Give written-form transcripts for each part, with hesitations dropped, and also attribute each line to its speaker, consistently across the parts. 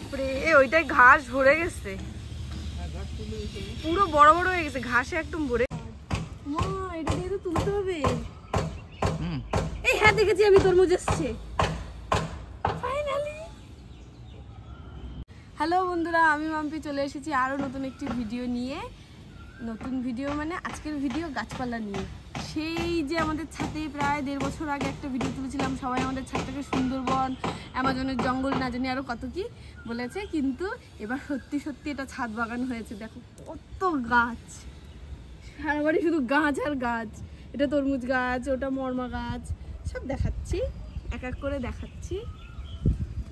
Speaker 1: বাপরে, ওইটাই ঘাস ভরে গেছে, পুরো বড় বড় হয়ে গেছে, ঘাসে একদম ভরে। মা, এটা দিয়ে তো তুলতে হবে। এই হ্যাঁ, দেখেছি আমি, তরমুজ এসছে ফাইনালি। হ্যালো বন্ধুরা, আমি মাম্পি চলে এসেছি আরো নতুন একটি ভিডিও নিয়ে। নতুন ভিডিও মানে আজকের ভিডিও গাছপালা নিয়ে। সেই যে আমাদের ছাদে প্রায় 1.5 বছর আগে একটা ভিডিও তুলেছিলাম, সবাই আমাদের ছাদটাকে সুন্দরবন, অ্যামাজনের জঙ্গল, না জানি আরো কত কি বলেছে, কিন্তু এবার সত্যি সত্যি এটা ছাদ বাগান হয়েছে। দেখো কত গাছ, সারা বাড়ি শুধু গাছ আর গাছ। এটা তরমুজ গাছ, ওটা মরমা গাছ, সব দেখাচ্ছি, এক এক করে দেখাচ্ছি।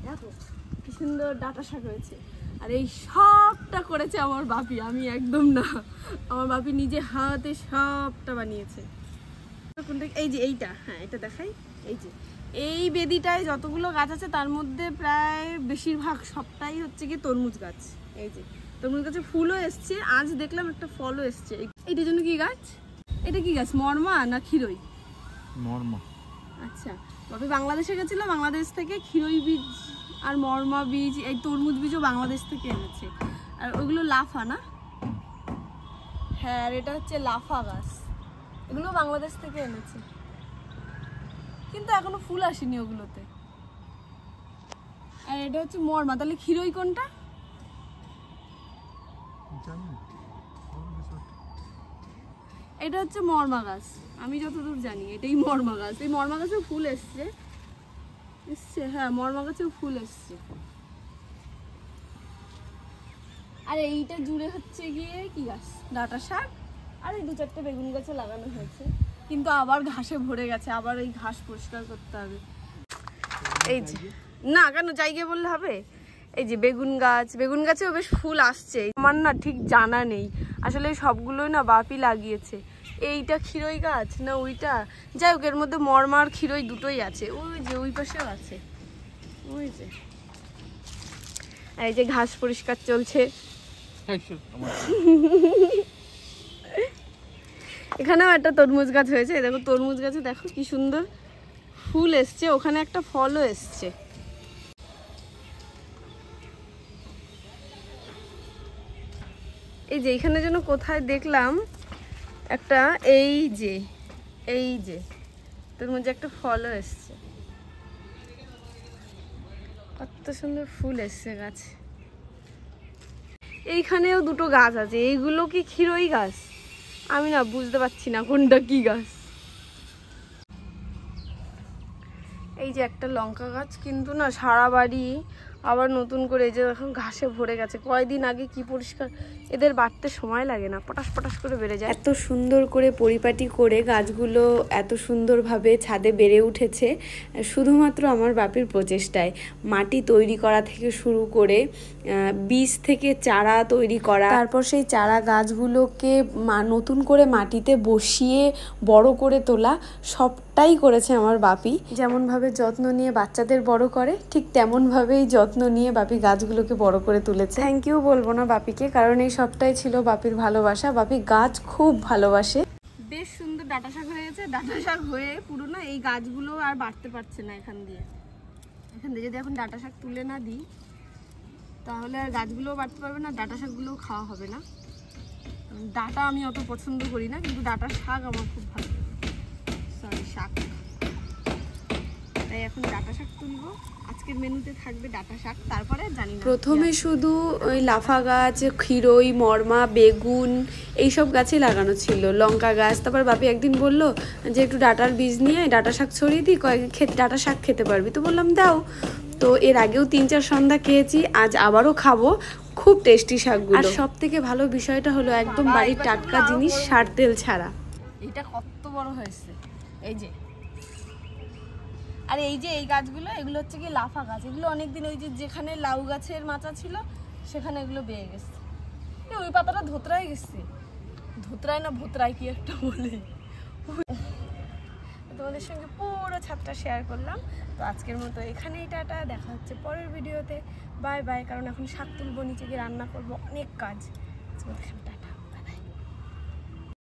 Speaker 1: দেখো কি সুন্দর ডাঁটা শাক হয়েছে। আর এই সবটা করেছে আমার বাপি, আমি একদম না। আমার বাপি নিজে হাতে সবটা বানিয়েছে। এই যে এইটা, হ্যাঁ এটা দেখাই। এই যে এই বেদিটায় যতগুলো গাছ আছে তার মধ্যে প্রায় বেশিরভাগ সবটাই হচ্ছে কি তরমুজ গাছ। এই যে তরমুজ গাছে ফুলও এসছে, আজ দেখলাম একটা ফলও এসছে। এইটার জন্য কি গাছ? এটা কি গাছ, মরমা না ক্ষীরই?
Speaker 2: মরমা।
Speaker 1: আচ্ছা, তবে বাংলাদেশে গেছিল, বাংলাদেশ থেকে ক্ষীরই বীজ আর মরমা বীজ, এই তরমুজ বীজও বাংলাদেশ থেকে এনেছে। আর ওগুলো লাফা না? হ্যাঁ, আর এটা হচ্ছে লাফা গাছ, এগুলো বাংলাদেশ থেকে এনেছে, কিন্তু এখনো ফুল আসেনি ওগুলোতে। আর এটা হচ্ছে মরমা, তাহলে ক্ষীরই কোনটা? এটা হচ্ছে মরমা গাছ, আমি যতদূর জানি এটাই মরমা গাছ। এই মরমা গাছেও ফুল এসছে, হ্যাঁ মরমা গাছেও ফুল এসছে। আর এইটা জুড়ে হচ্ছে গিয়ে কি গাছ, ডাঁটা শাক। আর এই 2-4টে বেগুন গাছে লাগানো হয়েছে, কিন্তু আবার ঘাসে ভরে গেছে, আবার এই ঘাস পরিষ্কার করতে হবে। এই যে না, কেন জায়গা বললে হবে? এই যে বেগুন গাছ, বেগুন গাছেও বেশ ফুল আসছে। আমার না ঠিক জানা নেই আসলে, সবগুলোই না বাপি লাগিয়েছে। এইটা ক্ষীরই গাছ না ওইটা, যাই হোক, এর মধ্যে মরমা আর ক্ষীরই দুটোই আছে। ওই যে ওই পাশেও আছে, ওই যে। এই যে ঘাস পরিষ্কার চলছে। এখানেও একটা তরমুজ গাছ হয়েছে, দেখো তরমুজ গাছে দেখো কি সুন্দর ফুল এসছে, ওখানে একটা ফলও এসছে। এই যে এখানে যেন কোথায় দেখলাম একটা, এই যে তরমুজে একটা ফলও এসছে, কত সুন্দর ফুল এসছে গাছে। এইখানেও 2টো গাছ আছে, এইগুলো কি ক্ষীরই গাছ? আমি না বুঝতে পারছি না কোনটা কি গাছ। এই যে একটা লঙ্কা গাছ, কিন্তু না সারা বাড়ি আবার নতুন করে এই যে এখন ঘাসে ভরে গেছে। কয়েকদিন আগে কি পরিষ্কার, এদের বাড়তে সময় লাগে না, পটাশ পটাশ করে বেড়ে যায়।
Speaker 3: এত সুন্দর করে পরিপাটি করে গাছগুলো এত সুন্দরভাবে ছাদে বেড়ে উঠেছে শুধুমাত্র আমার বাপির প্রচেষ্টায়। মাটি তৈরি করা থেকে শুরু করে বীজ থেকে চারা তৈরি করা, তারপর সেই চারা গাছগুলোকে নতুন করে মাটিতে বসিয়ে বড় করে তোলা, সবটাই করেছে আমার বাপি। যেমনভাবে যত্ন নিয়ে বাচ্চাদের বড় করে, ঠিক তেমনভাবেই যত্ন নিয়ে বাপি গাছগুলোকে বড় করে তুলেছে। থ্যাংক ইউ বলবো না বাপিকে, কারণ এই সবটাই ছিল বাপির ভালোবাসা। বাপি গাছ খুব ভালোবাসে।
Speaker 1: বেশ সুন্দর ডাঁটা শাক হয়ে গেছে, ডাঁটা শাক হয়ে পুরো না এই গাছগুলো আর বাড়তে পারছে না। এখান দিয়ে যদি এখন ডাঁটা শাক তুলে না দিই, তাহলে আর গাছগুলোও বাড়তে পারবে না, ডাঁটা শাকগুলোও খাওয়া হবে না। ডাঁটা আমি অত পছন্দ করি না, কিন্তু ডাঁটার শাক আমার খুব ভালো লাগে। শাক, তাই এখন ডাঁটা শাক তুলবো। আজকের মেনুতে থাকবে ডাঁটা শাক, তারপরে জানি না।
Speaker 3: প্রথমে শুধু ওই লাফা গাছ, ক্ষীরই, মরমা, বেগুন এইসব গাছই লাগানো ছিল, লঙ্কা গাছ। তারপর বাপি একদিন বললো যে একটু ডাঁটার বীজ নিয়ে ডাঁটা শাক ছড়িয়ে দিই, ডাঁটা শাক খেতে পারবি। তো বললাম দাও। তো এর আগেও 3-4 সন্ধ্যা খেয়েছি, আজ আবারও খাবো। খুব টেস্টি শাকগুলো। আর সব থেকে ভালো বিষয়টা হলো একদম বাড়ির টাটকা জিনিস, সার তেল ছাড়া।
Speaker 1: এটা কত বড় হয়েছে, এই যে। আর এই যে এই গাছগুলো, এগুলো হচ্ছে কি লাফা গাছ। এগুলো অনেকদিন ওই যে যেখানে লাউ গাছের মাচা ছিল সেখানে এগুলো বেয়ে গেছে। ওই পাতাটা ধোতরায় গেছে, ধোতরায় না ভোতরায় কি একটা বলে। তোমাদের সঙ্গে পুরো ছাদটা শেয়ার করলাম। তো আজকের মতো এখানেই টাটা, দেখা হচ্ছে পরের ভিডিওতে। বাই বাই, কারণ এখন শাক তুলবো, নিচে গিয়ে রান্না করবো, অনেক কাজ।